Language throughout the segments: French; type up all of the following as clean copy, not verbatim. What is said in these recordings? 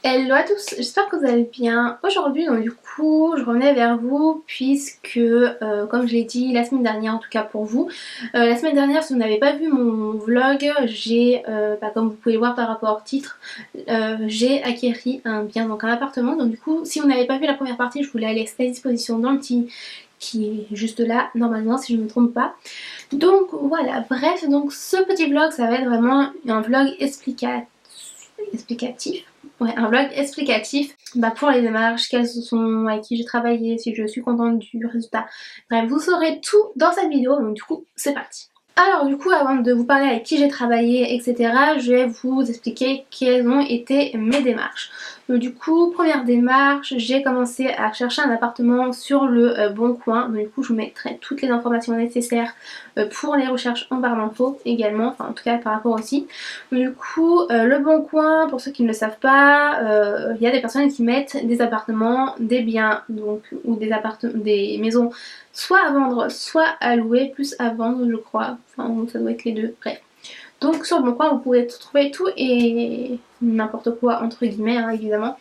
Hello à tous, j'espère que vous allez bien. Aujourd'hui donc du coup je revenais vers vous puisque comme je l'ai dit la semaine dernière, en tout cas pour vous, la semaine dernière si vous n'avez pas vu mon vlog, j'ai comme vous pouvez le voir par rapport au titre, j'ai acquéri un bien, donc un appartement. Donc du coup si vous n'avez pas vu la première partie, je vous la laisse à disposition dans le petit qui est juste là normalement si je ne me trompe pas. Donc voilà, bref, donc ce petit vlog ça va être vraiment un vlog explicatif. Ouais, un vlog explicatif pour les démarches, quelles sont, avec qui j'ai travaillé, si je suis contente du résultat. Bref, vous saurez tout dans cette vidéo, donc du coup, c'est parti. Alors du coup, avant de vous parler avec qui j'ai travaillé, etc., je vais vous expliquer quelles ont été mes démarches. Donc du coup, première démarche, j'ai commencé à chercher un appartement sur le Bon Coin. Donc du coup, je vous mettrai toutes les informations nécessaires pour les recherches en barre d'infos également, enfin en tout cas par rapport aussi. Donc, du coup, le Bon Coin, pour ceux qui ne le savent pas, il y a des personnes qui mettent des appartements, des biens, donc ou des maisons soit à vendre, soit à louer, plus à vendre je crois, enfin ça doit être les deux, bref. Donc sur le Bon Coin vous pouvez trouver tout et n'importe quoi entre guillemets hein, évidemment.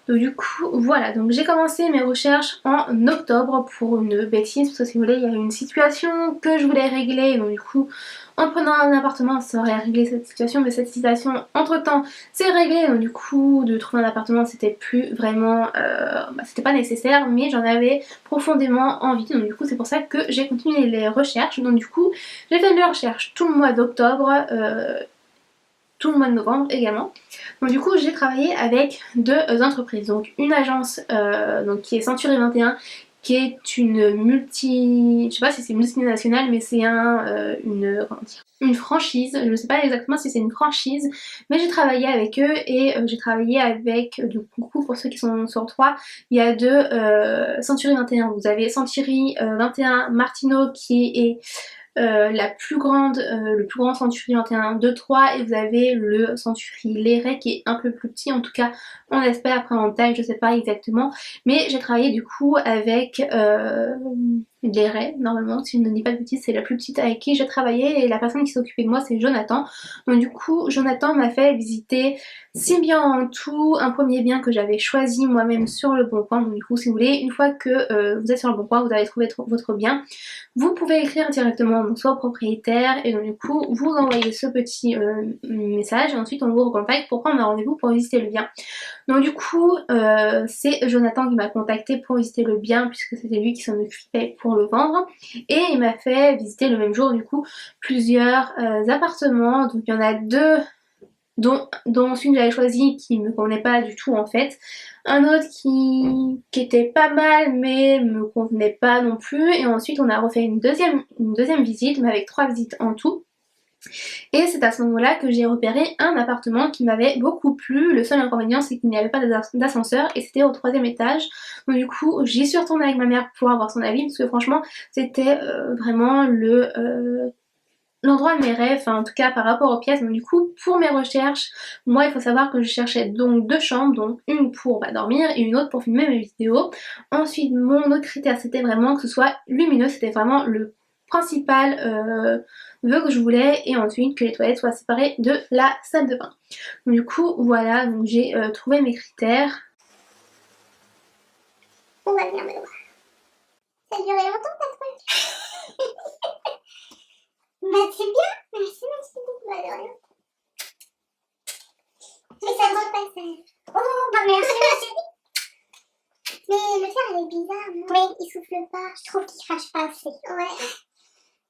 Donc du coup voilà, donc j'ai commencé mes recherches en octobre pour une bêtise, parce que si vous voulez il y a une situation que je voulais régler, donc du coup en prenant un appartement ça aurait réglé cette situation, mais cette situation entre temps c'est réglé, donc du coup de trouver un appartement c'était plus vraiment, c'était pas nécessaire, mais j'en avais profondément envie, donc du coup c'est pour ça que j'ai continué les recherches. Donc du coup j'ai fait mes recherches tout le mois d'octobre, tout le mois de novembre également. Donc du coup j'ai travaillé avec deux entreprises, donc une agence donc, qui est Century 21, qui est une je sais pas si c'est multinationale, mais c'est une franchise, je ne sais pas exactement si c'est une franchise, mais j'ai travaillé avec eux et j'ai travaillé avec, du coup pour ceux qui sont sur 3, il y a deux Century 21, vous avez Century 21 Martino qui est la plus grande, le plus grand Century 21 de 3, et vous avez le Century Léré qui est un peu plus petit, en tout cas on espère, après en taille je sais pas exactement, mais j'ai travaillé du coup avec Léré, normalement si je ne dis pas de bêtises c'est la plus petite avec qui j'ai travaillé, et la personne qui s'occupait de moi c'est Jonathan. Donc du coup Jonathan m'a fait visiter 6 biens en tout, un premier bien que j'avais choisi moi-même sur le Bon Coin. Donc du coup si vous voulez, une fois que vous êtes sur le Bon Coin, vous avez trouvé votre bien, vous pouvez écrire directement donc, soit au propriétaire, et donc du coup vous envoyez ce petit message et ensuite on vous recontacte pour prendre un rendez-vous pour visiter le bien. Donc du coup c'est Jonathan qui m'a contacté pour visiter le bien, puisque c'était lui qui s'en occupait pour le vendre, et il m'a fait visiter le même jour du coup plusieurs appartements. Donc il y en a deux dont celui que j'avais choisi qui me convenait pas du tout en fait, un autre qui était pas mal mais me convenait pas non plus, et ensuite on a refait une deuxième visite, mais avec 3 visites en tout. Et c'est à ce moment-là que j'ai repéré un appartement qui m'avait beaucoup plu. Le seul inconvénient c'est qu'il n'y avait pas d'ascenseur et c'était au 3e étage. Donc du coup j'y suis retournée avec ma mère pour avoir son avis, parce que franchement c'était vraiment l'endroit de mes rêves, enfin en tout cas par rapport aux pièces. Donc du coup pour mes recherches, moi il faut savoir que je cherchais donc 2 chambres, donc une pour dormir et une autre pour filmer mes vidéos. Ensuite mon autre critère c'était vraiment que ce soit lumineux, c'était vraiment le principal vœu que je voulais, et ensuite que les toilettes soient séparées de la salle de bain. Donc du coup voilà, donc j'ai trouvé mes critères. On va bien me voir. Ça a duré longtemps ta toilette. Bah c'est bien, merci beaucoup, bah de rien. Mais ça ne pas ça. Oh bah merci. Mais le fer il est bizarre, non? Oui, il souffle pas, je trouve qu'il crache pas assez. Ouais.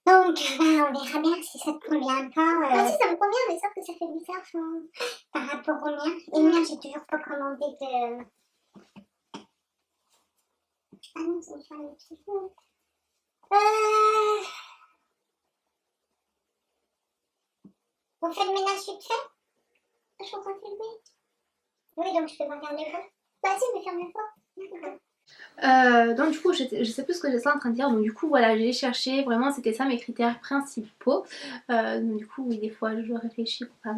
Donc bah on verra bien si ça te convient pas. Moi aussi ça me convient, mais sauf que ça fait bizarre par rapport au mien. Et le mien j'ai toujours pas commandé de... Ah non, c'est faire le petit peu. On fait le ménage vite fait? Je suis en train de filmer. Oui, donc je peux pas fermer fort. Bah si, mais ferme fort. Donc du coup je sais plus ce que j'étais en train de dire. Donc du coup voilà, j'ai cherché, vraiment c'était ça mes critères principaux. Donc du coup oui, des fois je réfléchis pour pas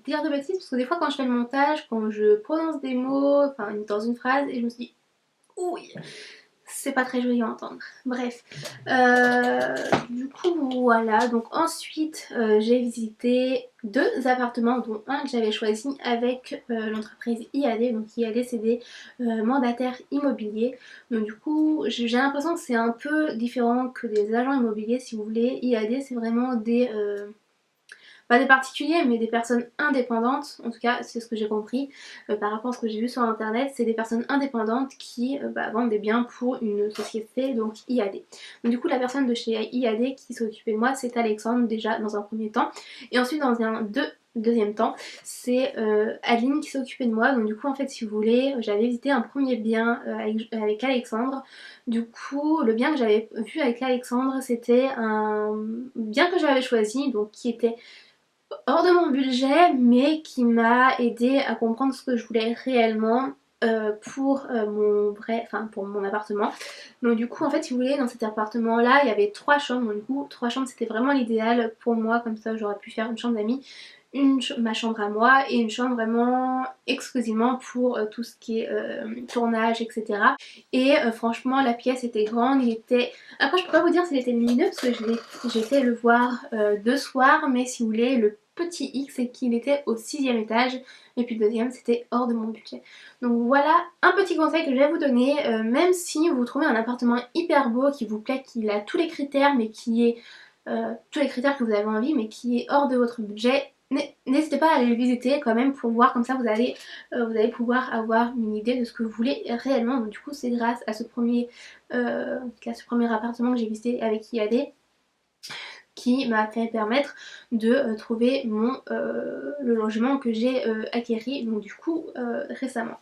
dire de bêtises, parce que des fois quand je fais le montage, quand je prononce des mots enfin dans une phrase, et je me suis dit oui c'est pas très joli à entendre. Bref, du coup voilà, donc ensuite j'ai visité 2 appartements dont un que j'avais choisi avec l'entreprise IAD. Donc IAD c'est des mandataires immobiliers. Donc du coup j'ai l'impression que c'est un peu différent que des agents immobiliers si vous voulez. IAD c'est vraiment des pas des particuliers mais des personnes indépendantes, en tout cas c'est ce que j'ai compris par rapport à ce que j'ai vu sur internet. C'est des personnes indépendantes qui vendent des biens pour une société, donc IAD. Donc du coup la personne de chez IAD qui s'est occupée de moi c'est Alexandre déjà dans un premier temps, et ensuite dans un deuxième temps c'est Aline qui s'est occupée de moi. Donc du coup en fait si vous voulez j'avais visité un premier bien avec Alexandre. Du coup le bien que j'avais vu avec Alexandre c'était un bien que j'avais choisi, donc qui était hors de mon budget mais qui m'a aidé à comprendre ce que je voulais réellement pour pour mon appartement. Donc du coup en fait si vous voulez dans cet appartement là il y avait 3 chambres. Donc du coup 3 chambres c'était vraiment l'idéal pour moi, comme ça j'aurais pu faire une chambre d'amis, ma chambre à moi et une chambre vraiment exclusivement pour tout ce qui est tournage etc. Et franchement la pièce était grande, après je peux pas vous dire s'il était lumineux parce que j'ai été le voir 2 soirs, mais si vous voulez le petit X c'est qu'il était au 6e étage et puis le deuxième c'était hors de mon budget. Donc voilà un petit conseil que je vais vous donner, même si vous trouvez un appartement hyper beau qui vous plaît, qui a tous les critères mais qui est tous les critères que vous avez envie mais qui est hors de votre budget, n'hésitez pas à aller le visiter quand même pour voir, comme ça vous allez pouvoir avoir une idée de ce que vous voulez réellement. Donc du coup c'est grâce à ce premier appartement que j'ai visité avec IAD qui m'a fait permettre de trouver le logement que j'ai acquéri donc du coup récemment.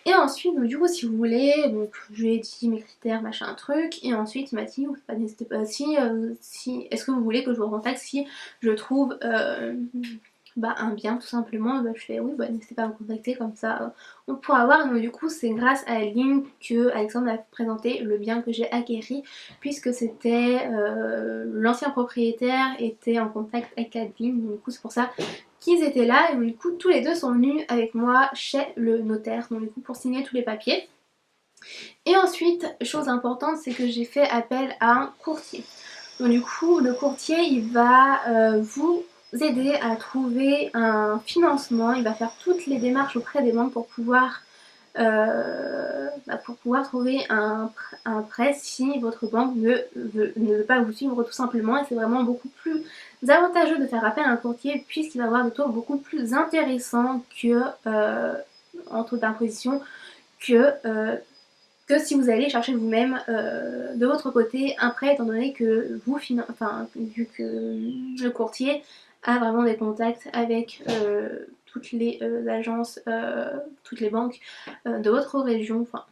Et ensuite, donc, du coup, si vous voulez, donc je lui ai dit mes critères, machin, truc, et ensuite il m'a dit, n'hésitez pas, si est-ce que vous voulez que je vous recontacte si je trouve un bien tout simplement. Je fais oui, n'hésitez pas à me contacter, comme ça on pourra voir. Donc du coup c'est grâce à Aline que Alexandre m'a présenté le bien que j'ai acquéri, puisque c'était l'ancien propriétaire était en contact avec Aline. Donc du coup c'est pour ça qu'ils étaient là, et donc, du coup tous les deux sont venus avec moi chez le notaire, donc du coup pour signer tous les papiers. Et ensuite, chose importante, c'est que j'ai fait appel à un courtier. Donc du coup le courtier il va vous aider à trouver un financement, il va faire toutes les démarches auprès des banques pour pouvoir trouver un prêt si votre banque ne veut pas vous suivre tout simplement. Et c'est vraiment beaucoup plus avantageux de faire appel à un courtier puisqu'il va avoir des taux beaucoup plus intéressants que en taux d'imposition que si vous allez chercher vous-même de votre côté un prêt, étant donné que vu que le courtier a vraiment des contacts avec toutes les agences, toutes les banques de votre région. Enfin,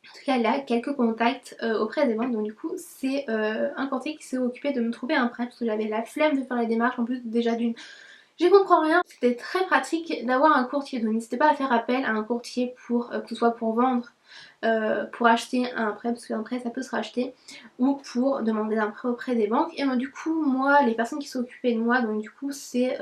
en tout cas, il a quelques contacts auprès des banques. Donc du coup, c'est un courtier qui s'est occupé de me trouver un prêt parce que j'avais la flemme de faire les démarches. En plus, déjà j'y comprends rien. C'était très pratique d'avoir un courtier. Donc n'hésitez pas à faire appel à un courtier pour que ce soit pour vendre, pour acheter un prêt, parce qu'un prêt ça peut se racheter, ou pour demander un prêt auprès des banques. Et donc du coup moi les personnes qui s'occupaient de moi, donc du coup c'est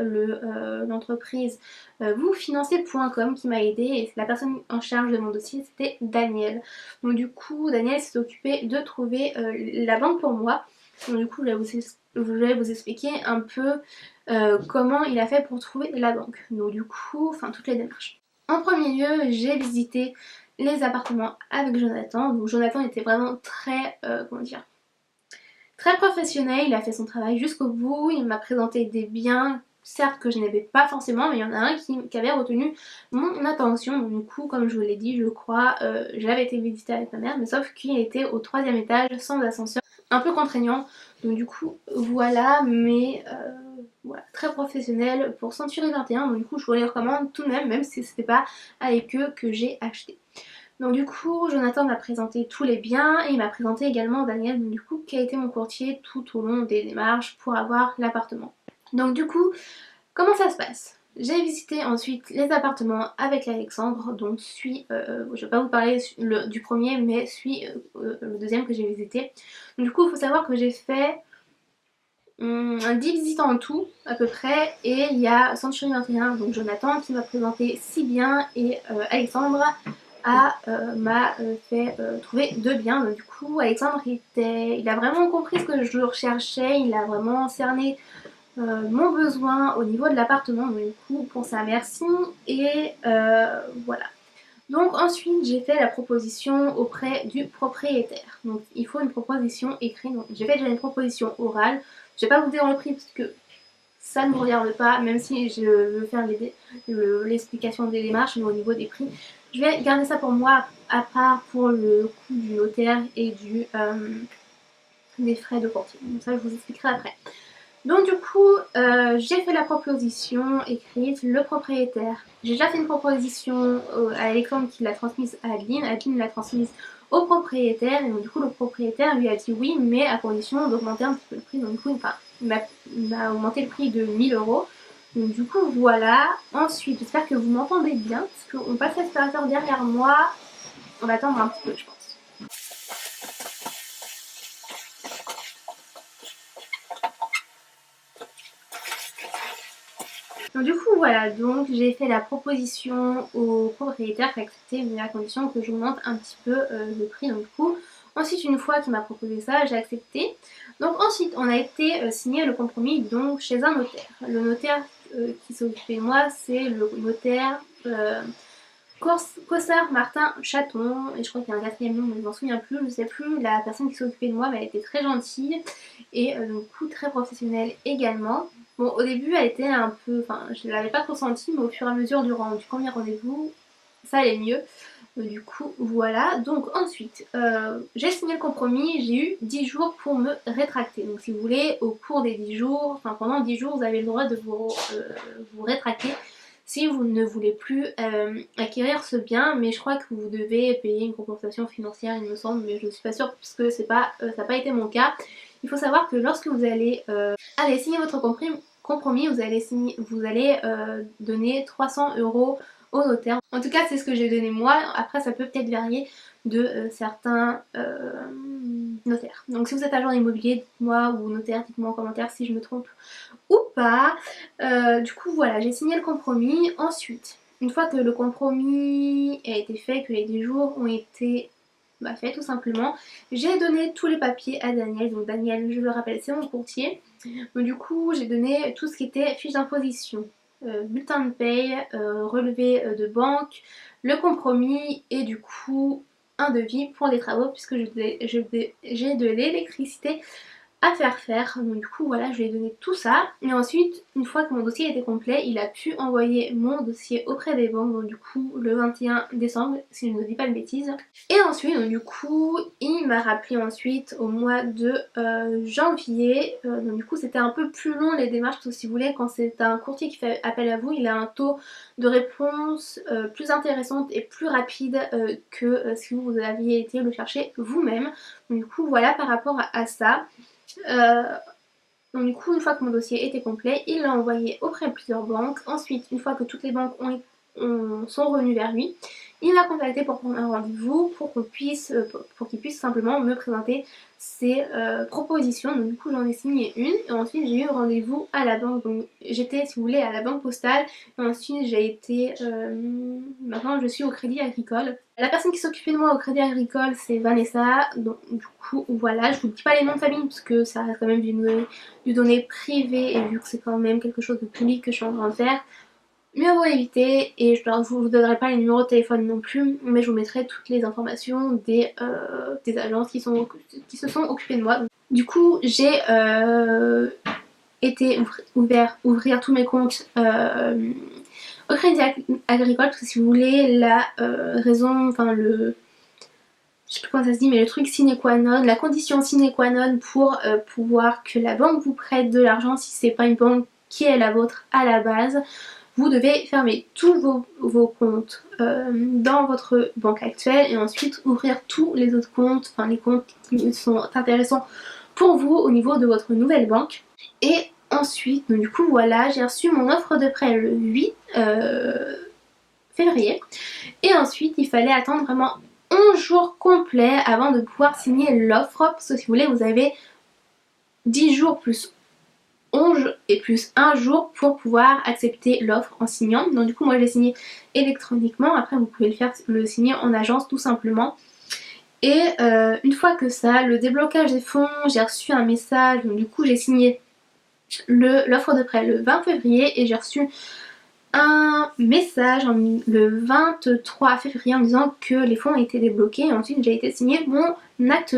l'entreprise vousfinancez.com qui m'a aidée, et la personne en charge de mon dossier c'était Daniel. Donc du coup Daniel s'est occupé de trouver la banque pour moi. Donc du coup je vais vous expliquer un peu comment il a fait pour trouver la banque. Donc du coup, toutes les démarches. En premier lieu, j'ai visité les appartements avec Jonathan. Donc Jonathan était vraiment très, très professionnel. Il a fait son travail jusqu'au bout. Il m'a présenté des biens, certes que je n'avais pas forcément, mais il y en a un qui avait retenu mon attention. Donc du coup, comme je vous l'ai dit, je crois, j'avais été visiter avec ma mère, mais sauf qu'il était au 3e étage, sans ascenseur, un peu contraignant. Donc du coup, voilà, mais voilà, très professionnel pour Century 21. Donc du coup, je vous les recommande tout de même, même si c'était pas avec eux que j'ai acheté. Donc du coup, Jonathan m'a présenté tous les biens et il m'a présenté également Daniel, donc, du coup, qui a été mon courtier tout au long des démarches pour avoir l'appartement. Donc du coup, comment ça se passe? J'ai visité ensuite les appartements avec Alexandre, donc je vais pas vous parler du premier, mais le deuxième que j'ai visité. Donc, du coup, il faut savoir que j'ai fait 10 visites en tout à peu près, et il y a Century 21, donc Jonathan qui m'a présenté 6 biens, et Alexandre m'a fait trouver de bien. Donc, du coup Alexandre il a vraiment compris ce que je recherchais, il a vraiment cerné mon besoin au niveau de l'appartement. Donc du coup pour ça merci. Et voilà. Donc ensuite j'ai fait la proposition auprès du propriétaire. Donc il faut une proposition écrite. Donc j'ai fait déjà une proposition orale. Je vais pas vous dire le prix parce que ça ne me regarde pas, même si je veux faire l'explication des démarches, mais au niveau des prix, je vais garder ça pour moi à part pour le coût du notaire et des frais de courtier. Donc ça je vous expliquerai après. Donc du coup, j'ai fait la proposition écrite, le propriétaire. J'ai déjà fait une proposition à Alexandre qui l'a transmise à Adeline. Adeline l'a transmise au propriétaire et donc du coup le propriétaire lui a dit oui mais à condition d'augmenter un petit peu le prix. Donc du coup il m'a augmenté le prix de 1 000 €. Donc du coup voilà. Ensuite j'espère que vous m'entendez bien parce qu'on passe l'aspirateur derrière moi. On va attendre un petit peu je pense. Donc du coup voilà, donc j'ai fait la proposition au propriétaire qui a accepté mais à condition que j'augmente un petit peu le prix. Donc du coup ensuite une fois qu'il m'a proposé ça j'ai accepté. Donc ensuite on a été signer le compromis donc chez un notaire. Le notaire qui s'occupait de moi c'est le notaire Cossard Martin Chaton, et je crois qu'il y a un quatrième nom mais je m'en souviens plus, je sais plus. La personne qui s'occupait de moi mais elle était très gentille et du coup très professionnelle également. Bon au début elle était un peu, enfin je l'avais pas trop senti mais au fur et à mesure du premier rendez-vous ça allait mieux. Du coup voilà, donc ensuite j'ai signé le compromis, j'ai eu 10 jours pour me rétracter. Donc si vous voulez au cours des 10 jours, enfin pendant 10 jours vous avez le droit de vous rétracter si vous ne voulez plus acquérir ce bien, mais je crois que vous devez payer une compensation financière il me semble, mais je ne suis pas sûre puisque c'est pas, ça n'a pas été mon cas. Il faut savoir que lorsque vous allez signer votre compromis, vous allez donner 300 € au notaire. En tout cas c'est ce que j'ai donné moi, après ça peut peut-être varier de certains notaires. Donc si vous êtes agent immobilier, dites-moi, ou notaire, dites-moi en commentaire si je me trompe ou pas. Du coup voilà, j'ai signé le compromis. Ensuite, une fois que le compromis a été fait, que les 10 jours ont été faits tout simplement, j'ai donné tous les papiers à Daniel. Donc Daniel, je le rappelle, c'est mon courtier. Donc du coup j'ai donné tout ce qui était fiche d'imposition, bulletin de paye, relevé de banque, le compromis et du coup un devis pour des travaux puisque j'ai de l'électricité à faire. Donc du coup voilà, je lui ai donné tout ça et ensuite une fois que mon dossier était complet il a pu envoyer mon dossier auprès des banques. Donc du coup le 21 décembre si je ne dis pas de bêtises. Et ensuite donc du coup il m'a rappelé ensuite au mois de janvier. Donc du coup c'était un peu plus long les démarches parce que si vous voulez quand c'est un courtier qui fait appel à vous il a un taux de réponse plus intéressante et plus rapide que si vous aviez été le chercher vous-même. Donc du coup voilà par rapport à ça. Donc du coup une fois que mon dossier était complet il l'a envoyé auprès de plusieurs banques. Ensuite une fois que toutes les banques sont revenues vers lui, il m'a contacté pour prendre un rendez-vous pour qu'il puisse simplement me présenter ses propositions. Donc du coup j'en ai signé une et ensuite j'ai eu rendez-vous à la banque. Donc j'étais si vous voulez à la banque postale et ensuite j'ai été maintenant je suis au Crédit Agricole. La personne qui s'occupait de moi au Crédit Agricole c'est Vanessa. Donc du coup voilà, je vous dis pas les noms de famille parce que ça reste quand même du données privées et vu que c'est quand même quelque chose de public que je suis en train de faire, mieux vaut éviter. Et je ne vous donnerai pas les numéros de téléphone non plus, mais je vous mettrai toutes les informations des agences qui se sont occupées de moi. Du coup j'ai été ouvrir tous mes comptes au Crédit Agricole parce que si vous voulez la raison, enfin le... je sais plus comment ça se dit mais le truc sine qua non, la condition sine qua non pour pouvoir que la banque vous prête de l'argent si c'est pas une banque qui est la vôtre à la base, vous devez fermer tous vos comptes dans votre banque actuelle et ensuite ouvrir tous les autres comptes, enfin les comptes qui sont intéressants pour vous au niveau de votre nouvelle banque. Et ensuite, donc du coup voilà, j'ai reçu mon offre de prêt le 8 février et ensuite il fallait attendre vraiment 11 jours complets avant de pouvoir signer l'offre parce que si vous voulez vous avez 10 jours plus 11 et plus un jour pour pouvoir accepter l'offre en signant. Donc du coup moi je l'ai signé électroniquement, après vous pouvez le signer en agence tout simplement. Et une fois que ça, le déblocage des fonds, j'ai reçu un message, donc du coup j'ai signé l'offre de prêt le 20 février et j'ai reçu un message le 23 février en me disant que les fonds ont été débloqués et ensuite j'ai été signer mon acte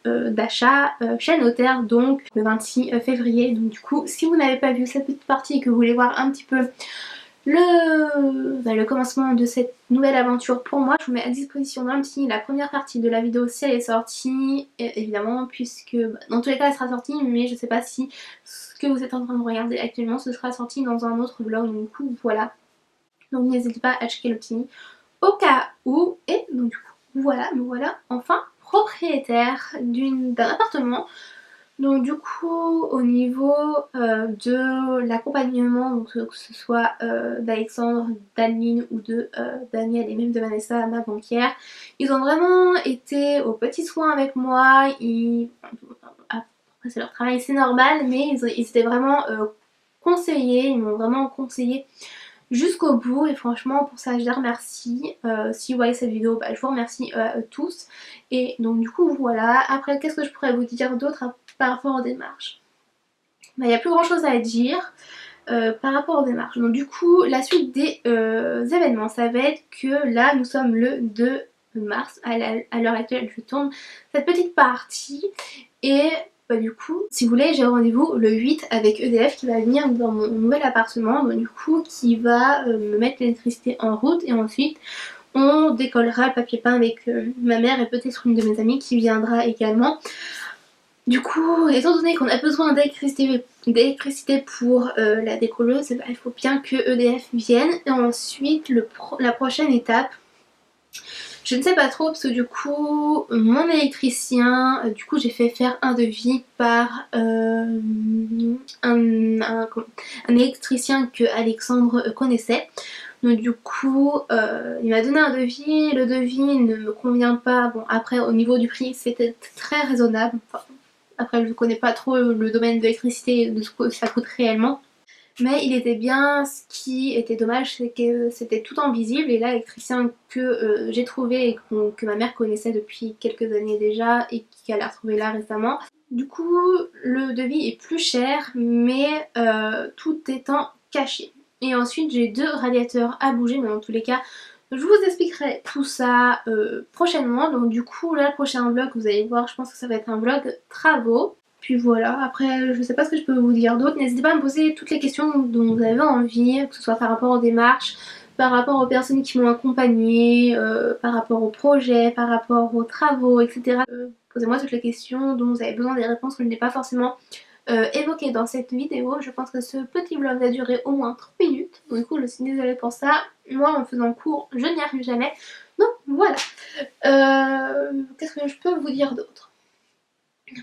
d'achat chez le notaire donc le 26 février. Donc du coup si vous n'avez pas vu cette petite partie et que vous voulez voir un petit peu le commencement de cette nouvelle aventure pour moi, je vous mets à disposition dans le petit la première partie de la vidéo si elle est sortie, évidemment, puisque dans tous les cas elle sera sortie, mais je sais pas si ce que vous êtes en train de regarder actuellement ce sera sorti dans un autre vlog, donc du coup voilà. Donc n'hésitez pas à checker le petit au cas où, et donc du coup voilà, nous voilà enfin propriétaire d'un appartement. Donc du coup au niveau de l'accompagnement, que ce soit d'Alexandre, d'Adeline ou de Daniel et même de Vanessa, ma banquière, ils ont vraiment été aux petits soins avec moi. Après c'est leur travail, c'est normal, mais ils étaient vraiment conseillés, ils m'ont vraiment conseillé jusqu'au bout et franchement pour ça je les remercie. Si vous voyez cette vidéo, je vous remercie tous. Et donc du coup voilà, après qu'est-ce que je pourrais vous dire d'autre par rapport aux démarches? Il n'y a plus grand chose à dire par rapport aux démarches. Donc du coup la suite des événements, ça va être que là nous sommes le 2 mars, à l'heure actuelle je tourne cette petite partie et du coup, si vous voulez, j'ai rendez-vous le 8 avec EDF qui va venir dans mon nouvel appartement, donc du coup qui va me mettre l'électricité en route et ensuite on décollera le papier peint avec ma mère et peut-être une de mes amies qui viendra également. Du coup, étant donné qu'on a besoin d'électricité pour la décolleuse, il faut bien que EDF vienne. Et ensuite, la prochaine étape, je ne sais pas trop parce que du coup mon électricien, du coup j'ai fait faire un devis par un électricien que Alexandre connaissait. Donc du coup il m'a donné un devis, le devis ne me convient pas. Bon après au niveau du prix c'était très raisonnable. Enfin, après je ne connais pas trop le domaine de l'électricité et de ce que ça coûte réellement. Mais il était bien, ce qui était dommage c'est que c'était tout en visible et là l'électricien que j'ai trouvé et que ma mère connaissait depuis quelques années déjà et qu'elle a retrouvé là récemment. Du coup le devis est plus cher mais tout étant caché. Et ensuite j'ai 2 radiateurs à bouger mais dans tous les cas je vous expliquerai tout ça prochainement. Donc du coup là le prochain vlog vous allez voir, je pense que ça va être un vlog travaux. Puis voilà, après je sais pas ce que je peux vous dire d'autre, n'hésitez pas à me poser toutes les questions dont vous avez envie, que ce soit par rapport aux démarches, par rapport aux personnes qui m'ont accompagnée, par rapport au projet, par rapport aux travaux, etc. Posez-moi toutes les questions dont vous avez besoin des réponses que je n'ai pas forcément évoquées dans cette vidéo. Je pense que ce petit vlog va durer au moins 30 minutes, donc du coup je suis désolée pour ça. Moi en faisant court, je n'y arrive jamais. Donc voilà. Qu'est-ce que je peux vous dire d'autre?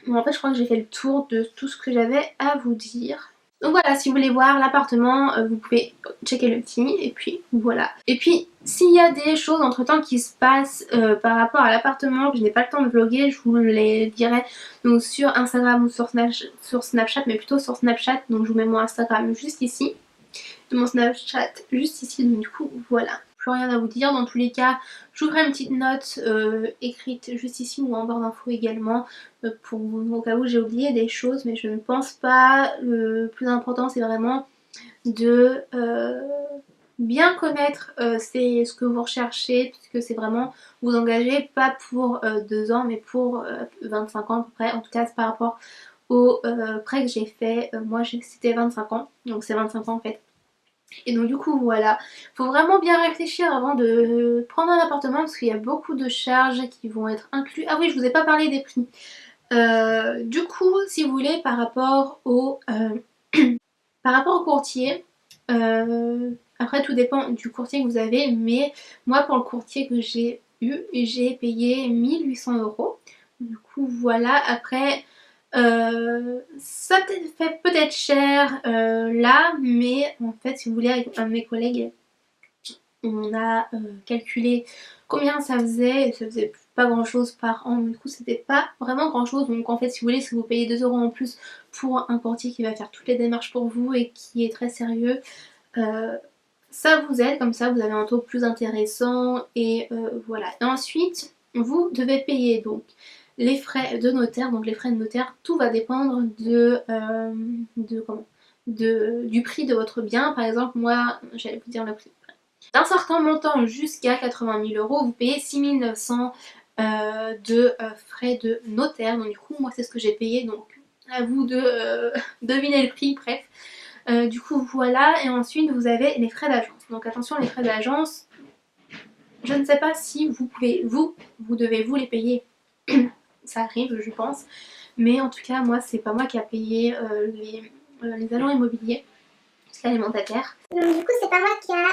Bon, en fait je crois que j'ai fait le tour de tout ce que j'avais à vous dire. Donc voilà, si vous voulez voir l'appartement, vous pouvez checker le petit et puis voilà. Et puis s'il y a des choses entre temps qui se passent par rapport à l'appartement que je n'ai pas le temps de vlogger, je vous les dirai donc sur Instagram ou sur Snapchat, mais plutôt sur Snapchat. Donc je vous mets mon Instagram juste ici, et mon Snapchat juste ici, donc du coup voilà. Plus rien à vous dire, dans tous les cas je vous ferai une petite note écrite juste ici ou en barre d'infos également pour au cas où j'ai oublié des choses, mais je ne pense pas. Le plus important c'est vraiment de bien connaître ce que vous recherchez, puisque c'est vraiment vous engager pas pour 2 ans mais pour 25 ans à peu près. En tout cas c'est par rapport au prêt que j'ai fait, moi c'était 25 ans, donc c'est 25 ans en fait. Et donc du coup voilà, faut vraiment bien réfléchir avant de prendre un appartement parce qu'il y a beaucoup de charges qui vont être inclus. Ah oui, je vous ai pas parlé des prix. Du coup, si vous voulez, par rapport au courtier, après tout dépend du courtier que vous avez, mais moi pour le courtier que j'ai eu, j'ai payé 1800 €. Du coup voilà, après ça fait peut-être cher là, mais en fait si vous voulez avec un de mes collègues on a calculé combien ça faisait, et ça faisait pas grand chose par an, du coup c'était pas vraiment grand chose. Donc en fait si vous voulez, si vous payez 2 € en plus pour un courtier qui va faire toutes les démarches pour vous et qui est très sérieux, ça vous aide, comme ça vous avez un taux plus intéressant et voilà. Et ensuite vous devez payer donc les frais de notaire. Donc les frais de notaire, tout va dépendre du prix de votre bien. Par exemple moi, j'allais vous dire le prix. D'un certain montant jusqu'à 80 000 €, vous payez 6 900 de frais de notaire. Donc du coup moi c'est ce que j'ai payé, donc à vous de deviner le prix, bref. Du coup voilà, et ensuite vous avez les frais d'agence. Donc attention, les frais d'agence, je ne sais pas si vous pouvez, vous devez vous les payer. Ça arrive je pense, mais en tout cas moi c'est pas moi qui a payé les agents immobiliers, c'est les mandataires. Donc du coup c'est pas moi qui a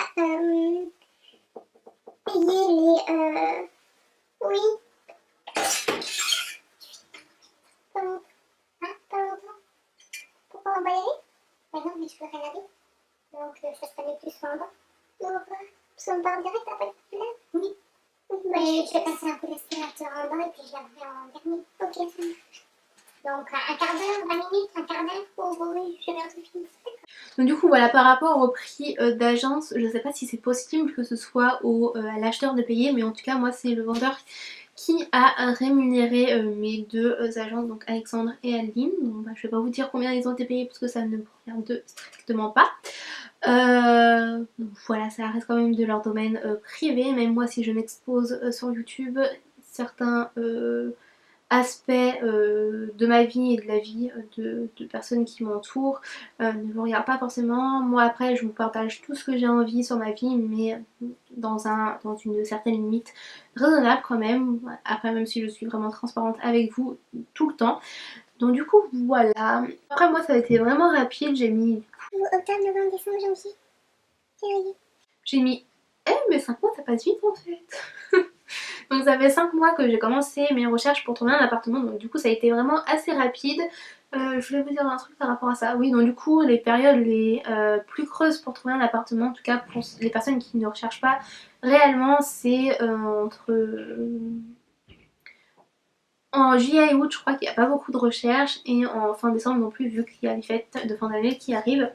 payé les... Oui. Pardon. Ah, pas longtemps. Pourquoi on va y aller? Bah non, mais je peux rien aller. Donc ça se fallait plus en bas. Pourquoi? Parce qu'on part direct après le là. Oui. Bah, je vais passer un coup d'aspirateur en bas et puis je laverai en dernier. Ok, ça marche. Donc un quart d'heure, 20 minutes, un quart d'heure. Oh oui, je vais bientôt finir. Donc du coup voilà, par rapport au prix d'agence, je sais pas si c'est possible que ce soit à l'acheteur de payer, mais en tout cas moi c'est le vendeur qui a rémunéré mes deux agences, donc Alexandre et Aline. Donc, bah, je vais pas vous dire combien ils ont été payés parce que ça ne me regarde strictement pas. Voilà, ça reste quand même de leur domaine privé. Même moi, si je m'expose sur YouTube certains aspects de ma vie et de la vie de personnes qui m'entourent, ne vous regardent pas forcément. Moi après je vous partage tout ce que j'ai envie sur ma vie, mais dans une certaine limite raisonnable quand même. Après même si je suis vraiment transparente avec vous tout le temps. Donc du coup voilà. Après moi ça a été vraiment rapide, j'ai mis... Octobre, novembre, décembre, janvier. Février. J'ai mis... mais 5 mois ça passe vite en fait. Donc ça fait 5 mois que j'ai commencé mes recherches pour trouver un appartement, donc du coup ça a été vraiment assez rapide. Je voulais vous dire un truc par rapport à ça. Oui, donc du coup les périodes les plus creuses pour trouver un appartement, en tout cas pour les personnes qui ne recherchent pas réellement, c'est en juillet et août, je crois qu'il n'y a pas beaucoup de recherches, et en fin décembre non plus, vu qu'il y a les fêtes de fin d'année qui arrivent.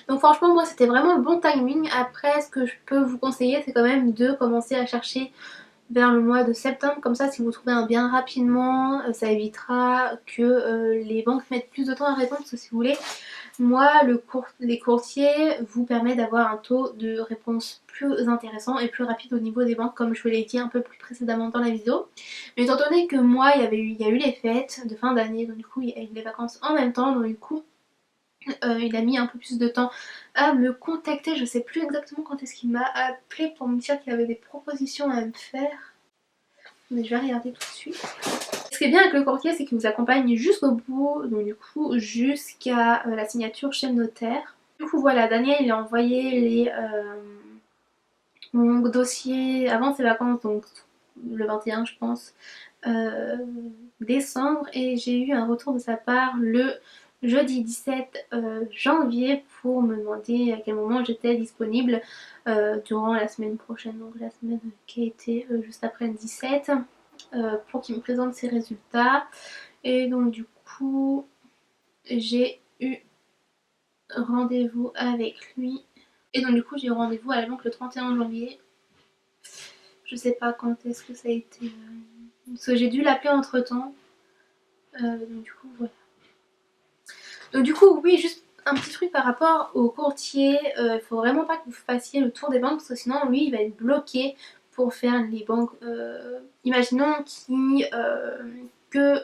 Donc franchement moi c'était vraiment le bon timing. Après ce que je peux vous conseiller c'est quand même de commencer à chercher vers le mois de septembre, comme ça si vous trouvez un bien rapidement, ça évitera que les banques mettent plus de temps à répondre, parce que si vous voulez, moi les courtiers vous permettent d'avoir un taux de réponse plus intéressant et plus rapide au niveau des banques, comme je vous l'ai dit un peu plus précédemment dans la vidéo. Mais étant donné que moi il y a eu les fêtes de fin d'année, donc du coup il y a eu les vacances en même temps, donc du coup il a mis un peu plus de temps à me contacter. Je sais plus exactement quand est-ce qu'il m'a appelé pour me dire qu'il avait des propositions à me faire. Mais je vais regarder tout de suite. Ce qui est bien avec le courtier, c'est qu'il vous accompagne jusqu'au bout, donc du coup jusqu'à la signature chez le notaire. Du coup voilà, Daniel il a envoyé mon dossier avant ses vacances, donc le 21 je pense, décembre, et j'ai eu un retour de sa part le jeudi 17 janvier pour me demander à quel moment j'étais disponible durant la semaine prochaine, donc la semaine qui a été juste après le 17, pour qu'il me présente ses résultats. Et donc du coup j'ai eu rendez-vous avec lui, et donc du coup j'ai eu rendez-vous à la banque le 31 janvier. Je sais pas quand est-ce que ça a été, parce que j'ai dû l'appeler entre temps. Donc du coup voilà. Donc du coup oui, juste un petit truc par rapport au courtier, il faut vraiment pas que vous fassiez le tour des banques, parce que sinon lui il va être bloqué pour faire les banques. Imaginons que...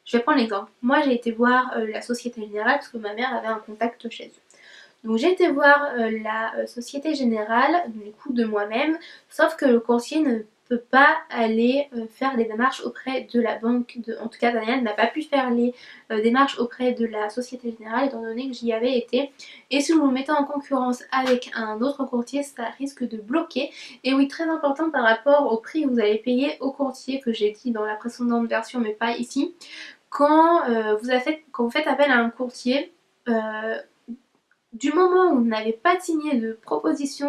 Je vais prendre l'exemple. Moi j'ai été voir la Société Générale parce que ma mère avait un contact chez eux. Donc j'ai été voir la Société Générale, du coup de moi-même, sauf que le courtier ne peut pas aller faire les démarches auprès de la banque. En tout cas Daniel n'a pas pu faire les démarches auprès de la Société Générale étant donné que j'y avais été. Et si vous vous mettez en concurrence avec un autre courtier, ça risque de bloquer. Et oui, très important par rapport au prix que vous allez payer au courtier, que j'ai dit dans la précédente version mais pas ici. Quand vous faites appel à un courtier, du moment où vous n'avez pas signé de proposition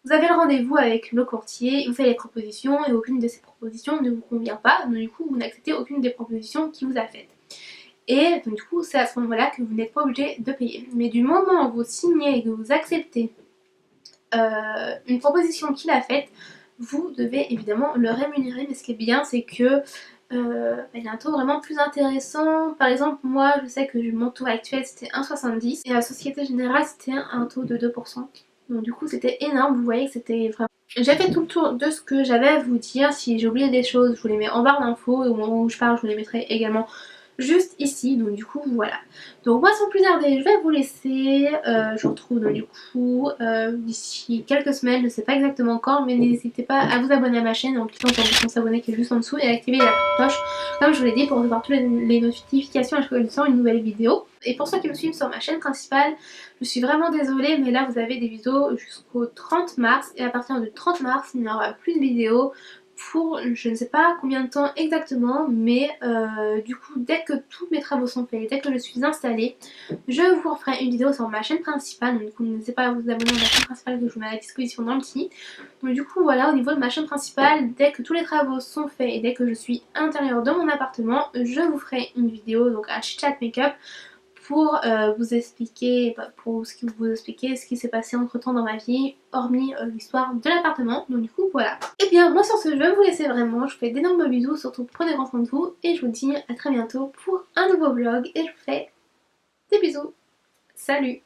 Vous avez le rendez-vous avec le courtier, vous faites les propositions et aucune de ces propositions ne vous convient pas, donc du coup vous n'acceptez aucune des propositions qu'il vous a faites. Et donc du coup c'est à ce moment-là que vous n'êtes pas obligé de payer. Mais du moment où vous signez et que vous acceptez une proposition qu'il a faite, vous devez évidemment le rémunérer. Mais ce qui est bien c'est que il y a un taux vraiment plus intéressant. Par exemple moi je sais que mon taux actuel c'était 1,70 et à la Société Générale c'était un taux de 2%. Donc du coup c'était énorme, vous voyez que c'était vraiment... J'ai fait tout le tour de ce que j'avais à vous dire. Si j'ai oublié des choses je vous les mets en barre d'infos et au moment où je parle je vous les mettrai également juste ici, donc du coup voilà. Donc moi sans plus tarder je vais vous laisser, je vous retrouve donc du coup d'ici quelques semaines, je sais pas exactement quand, mais n'hésitez pas à vous abonner à ma chaîne en cliquant sur le bouton s'abonner qui est juste en dessous et à activer la cloche comme je vous l'ai dit pour recevoir toutes les notifications à chaque fois que je sors une nouvelle vidéo. Et pour ceux qui me suivent sur ma chaîne principale, je suis vraiment désolée mais là vous avez des vidéos jusqu'au 30 mars et à partir du 30 mars il n'y aura plus de vidéos pour je ne sais pas combien de temps exactement, mais du coup dès que tous mes travaux sont faits, dès que je suis installée, je vous referai une vidéo sur ma chaîne principale. Donc du coup n'hésitez pas à vous abonner à ma chaîne principale que je vous mets à la disposition dans le petit. Donc du coup voilà, au niveau de ma chaîne principale, dès que tous les travaux sont faits et dès que je suis à l'intérieur de mon appartement, je vous ferai une vidéo, donc un chit-chat make-up pour vous expliquer, vous expliquer ce qui s'est passé entre temps dans ma vie, hormis l'histoire de l'appartement. Donc du coup voilà. Et bien moi sur ce je vais vous laisser vraiment, je vous fais d'énormes bisous, surtout prenez grand soin de vous et je vous dis à très bientôt pour un nouveau vlog et je vous fais des bisous. Salut!